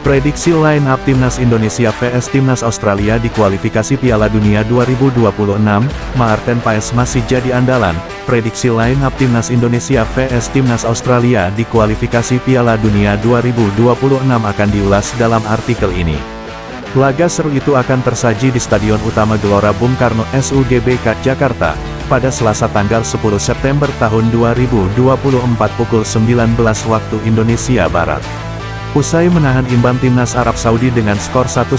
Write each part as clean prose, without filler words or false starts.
Prediksi line-up Timnas Indonesia vs Timnas Australia di kualifikasi Piala Dunia 2026, Maarten Paes masih jadi andalan. Prediksi line-up Timnas Indonesia vs Timnas Australia di kualifikasi Piala Dunia 2026 akan diulas dalam artikel ini. Laga seru itu akan tersaji di Stadion Utama Gelora Bung Karno SUGBK Jakarta, pada Selasa tanggal 10 September tahun 2024 pukul 19 waktu Indonesia Barat. Usai menahan imbang Timnas Arab Saudi dengan skor 1-1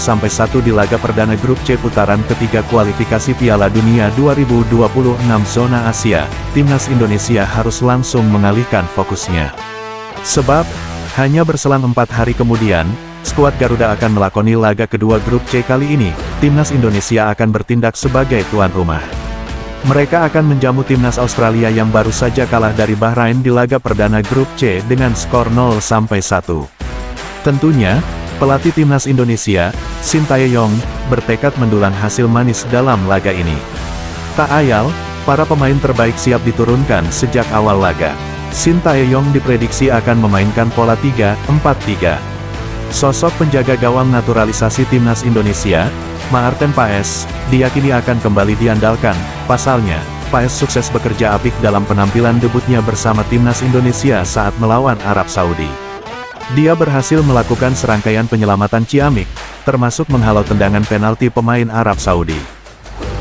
di laga perdana grup C putaran ketiga kualifikasi Piala Dunia 2026 zona Asia, Timnas Indonesia harus langsung mengalihkan fokusnya. Sebab, hanya berselang 4 hari kemudian, skuad Garuda akan melakoni laga kedua grup C kali ini. Timnas Indonesia akan bertindak sebagai tuan rumah. Mereka akan menjamu Timnas Australia yang baru saja kalah dari Bahrain di laga perdana grup C dengan skor 0-1. Tentunya, pelatih Timnas Indonesia, Shin Tae-yong, bertekad mendulang hasil manis dalam laga ini. Tak ayal, para pemain terbaik siap diturunkan sejak awal laga. Shin Tae-yong diprediksi akan memainkan pola 3-4-3. Sosok penjaga gawang naturalisasi Timnas Indonesia, Maarten Paes, diyakini akan kembali diandalkan. Pasalnya, Paes sukses bekerja apik dalam penampilan debutnya bersama Timnas Indonesia saat melawan Arab Saudi. Dia berhasil melakukan serangkaian penyelamatan ciamik, termasuk menghalau tendangan penalti pemain Arab Saudi.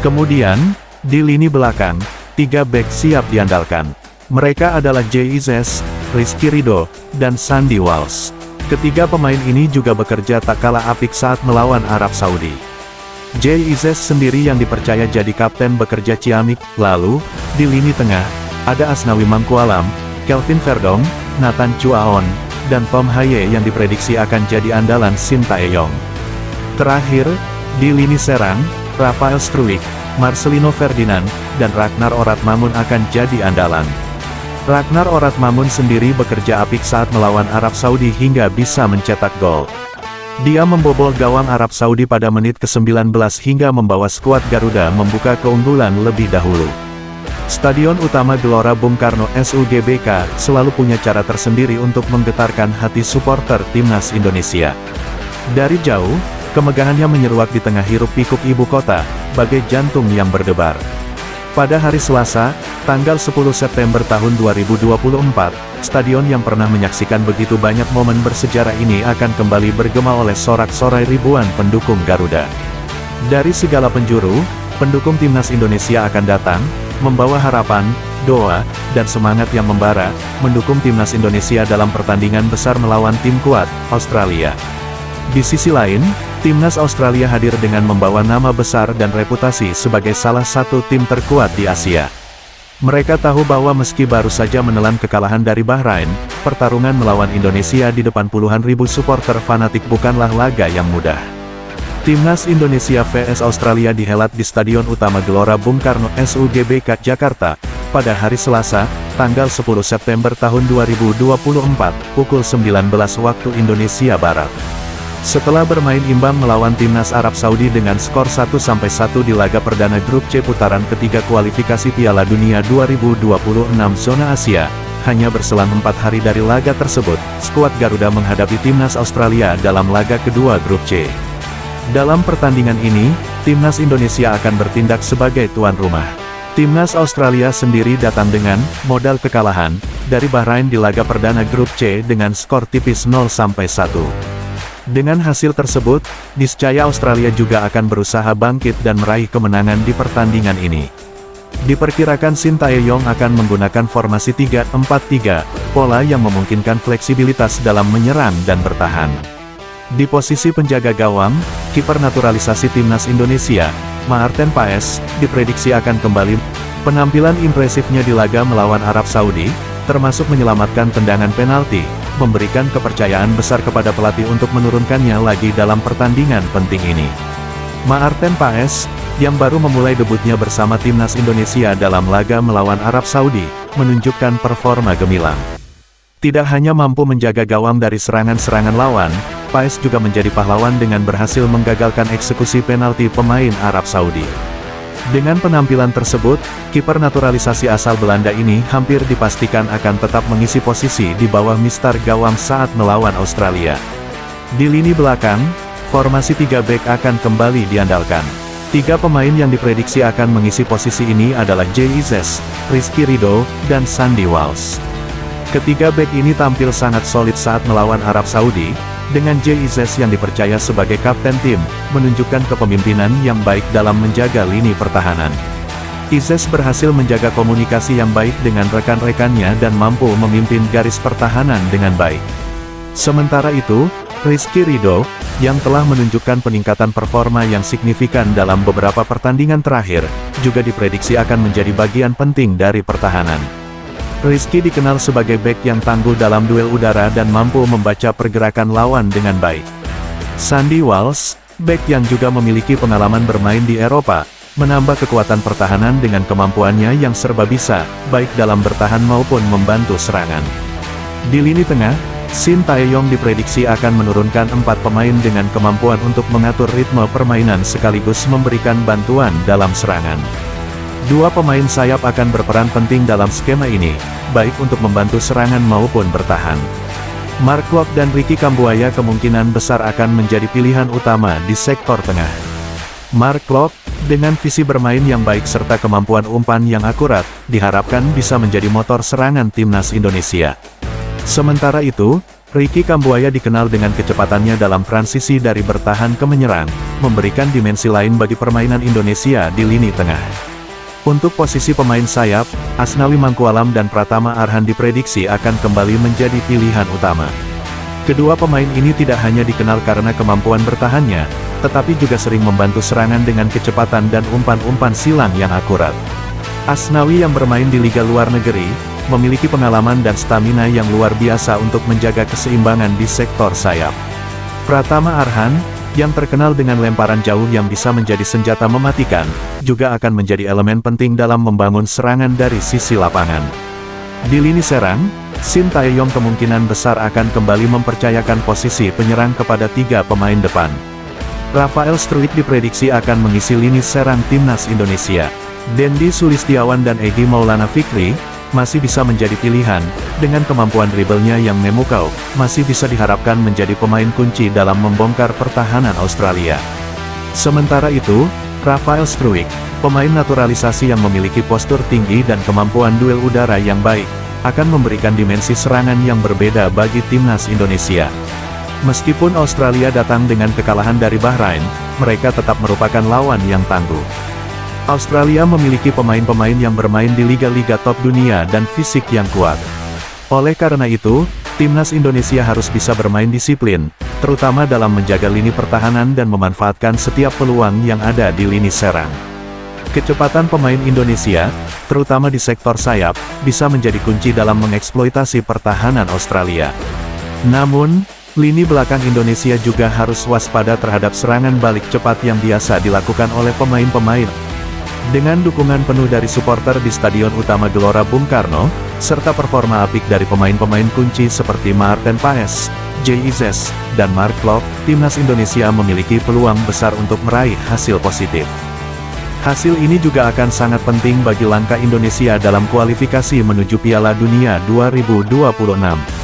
Kemudian, di lini belakang, 3 bek siap diandalkan. Mereka adalah Jay Izzez, Rizky Ridho, dan Sandy Walsh. Ketiga pemain ini juga bekerja tak kalah apik saat melawan Arab Saudi. Jay Izzez sendiri yang dipercaya jadi kapten bekerja ciamik. Lalu, di lini tengah, ada Asnawi Mangkualam, Kelvin Verdong, Nathan Chuaon, dan Tom Haye yang diprediksi akan jadi andalan Shin Tae-yong. Terakhir, di lini serang, Rafael Struijk, Marcelino Ferdinand, dan Ragnar Oratmangun akan jadi andalan. Ragnar Oratmangun sendiri bekerja apik saat melawan Arab Saudi hingga bisa mencetak gol. Dia membobol gawang Arab Saudi pada menit ke-19 hingga membawa skuad Garuda membuka keunggulan lebih dahulu. Stadion Utama Gelora Bung Karno SUGBK selalu punya cara tersendiri untuk menggetarkan hati supporter Timnas Indonesia. Dari jauh, kemegahannya menyeruak di tengah hiruk-pikuk ibu kota, bagai jantung yang berdebar. Pada hari Selasa, tanggal 10 September tahun 2024, stadion yang pernah menyaksikan begitu banyak momen bersejarah ini akan kembali bergema oleh sorak-sorai ribuan pendukung Garuda. Dari segala penjuru, pendukung Timnas Indonesia akan datang, membawa harapan, doa, dan semangat yang membara, mendukung Timnas Indonesia dalam pertandingan besar melawan tim kuat, Australia. Di sisi lain, Timnas Australia hadir dengan membawa nama besar dan reputasi sebagai salah satu tim terkuat di Asia. Mereka tahu bahwa meski baru saja menelan kekalahan dari Bahrain, pertarungan melawan Indonesia di depan puluhan ribu supporter fanatik bukanlah laga yang mudah. Timnas Indonesia vs Australia dihelat di Stadion Utama Gelora Bung Karno SUGBK Jakarta, pada hari Selasa, tanggal 10 September tahun 2024, pukul 19 waktu Indonesia Barat. Setelah bermain imbang melawan Timnas Arab Saudi dengan skor 1-1 di laga perdana grup C putaran ketiga kualifikasi Piala Dunia 2026 zona Asia, hanya berselang 4 hari dari laga tersebut, skuad Garuda menghadapi Timnas Australia dalam laga kedua grup C. Dalam pertandingan ini, Timnas Indonesia akan bertindak sebagai tuan rumah. Timnas Australia sendiri datang dengan modal kekalahan dari Bahrain di laga perdana grup C dengan skor tipis 0-1. Dengan hasil tersebut, niscaya Australia juga akan berusaha bangkit dan meraih kemenangan di pertandingan ini. Diperkirakan Shin Tae-yong akan menggunakan formasi 3-4-3, pola yang memungkinkan fleksibilitas dalam menyerang dan bertahan. Di posisi penjaga gawang, kiper naturalisasi Timnas Indonesia, Maarten Paes, diprediksi akan kembali. Penampilan impresifnya di laga melawan Arab Saudi, termasuk menyelamatkan tendangan penalti, memberikan kepercayaan besar kepada pelatih untuk menurunkannya lagi dalam pertandingan penting ini. Maarten Paes, yang baru memulai debutnya bersama Timnas Indonesia dalam laga melawan Arab Saudi, menunjukkan performa gemilang. Tidak hanya mampu menjaga gawang dari serangan-serangan lawan, Paes juga menjadi pahlawan dengan berhasil menggagalkan eksekusi penalti pemain Arab Saudi. Dengan penampilan tersebut, kiper naturalisasi asal Belanda ini hampir dipastikan akan tetap mengisi posisi di bawah mistar gawang saat melawan Australia. Di lini belakang, formasi 3 bek akan kembali diandalkan. 3 pemain yang diprediksi akan mengisi posisi ini adalah Jay Izzes, Rizky Ridho, dan Sandy Walsh. Ketiga bek ini tampil sangat solid saat melawan Arab Saudi, dengan Jay Izzes yang dipercaya sebagai kapten tim, menunjukkan kepemimpinan yang baik dalam menjaga lini pertahanan. Izzes berhasil menjaga komunikasi yang baik dengan rekan-rekannya dan mampu memimpin garis pertahanan dengan baik. Sementara itu, Rizky Ridho, yang telah menunjukkan peningkatan performa yang signifikan dalam beberapa pertandingan terakhir, juga diprediksi akan menjadi bagian penting dari pertahanan. Rizky dikenal sebagai bek yang tangguh dalam duel udara dan mampu membaca pergerakan lawan dengan baik. Sandy Walsh, bek yang juga memiliki pengalaman bermain di Eropa, menambah kekuatan pertahanan dengan kemampuannya yang serba bisa, baik dalam bertahan maupun membantu serangan. Di lini tengah, Shin Tae-yong diprediksi akan menurunkan 4 pemain dengan kemampuan untuk mengatur ritme permainan sekaligus memberikan bantuan dalam serangan. 2 pemain sayap akan berperan penting dalam skema ini, baik untuk membantu serangan maupun bertahan. Mark Klok dan Ricky Kambuaya kemungkinan besar akan menjadi pilihan utama di sektor tengah. Mark Klok, dengan visi bermain yang baik serta kemampuan umpan yang akurat, diharapkan bisa menjadi motor serangan timnas Indonesia. Sementara itu, Ricky Kambuaya dikenal dengan kecepatannya dalam transisi dari bertahan ke menyerang, memberikan dimensi lain bagi permainan Indonesia di lini tengah. Untuk posisi pemain sayap, Asnawi Mangkualam dan Pratama Arhan diprediksi akan kembali menjadi pilihan utama. Kedua pemain ini tidak hanya dikenal karena kemampuan bertahannya, tetapi juga sering membantu serangan dengan kecepatan dan umpan-umpan silang yang akurat. Asnawi yang bermain di liga luar negeri, memiliki pengalaman dan stamina yang luar biasa untuk menjaga keseimbangan di sektor sayap. Pratama Arhan, yang terkenal dengan lemparan jauh yang bisa menjadi senjata mematikan, juga akan menjadi elemen penting dalam membangun serangan dari sisi lapangan. Di lini serang, Shin Tae-yong kemungkinan besar akan kembali mempercayakan posisi penyerang kepada 3 pemain depan. Rafael Struijk diprediksi akan mengisi lini serang timnas Indonesia. Dendi Sulistiawan dan Egy Maulana Fikri masih bisa menjadi pilihan, dengan kemampuan dribblenya yang memukau, masih bisa diharapkan menjadi pemain kunci dalam membongkar pertahanan Australia. Sementara itu, Rafael Struijk, pemain naturalisasi yang memiliki postur tinggi dan kemampuan duel udara yang baik, akan memberikan dimensi serangan yang berbeda bagi timnas Indonesia. Meskipun Australia datang dengan kekalahan dari Bahrain, mereka tetap merupakan lawan yang tangguh. Australia memiliki pemain-pemain yang bermain di liga-liga top dunia dan fisik yang kuat. Oleh karena itu, timnas Indonesia harus bisa bermain disiplin, terutama dalam menjaga lini pertahanan dan memanfaatkan setiap peluang yang ada di lini serang. Kecepatan pemain Indonesia, terutama di sektor sayap, bisa menjadi kunci dalam mengeksploitasi pertahanan Australia. Namun, lini belakang Indonesia juga harus waspada terhadap serangan balik cepat yang biasa dilakukan oleh pemain-pemain. Dengan dukungan penuh dari supporter di Stadion Utama Gelora Bung Karno, serta performa apik dari pemain-pemain kunci seperti Maarten Paes, Jay Izzes, dan Mark Klok, timnas Indonesia memiliki peluang besar untuk meraih hasil positif. Hasil ini juga akan sangat penting bagi langkah Indonesia dalam kualifikasi menuju Piala Dunia 2026.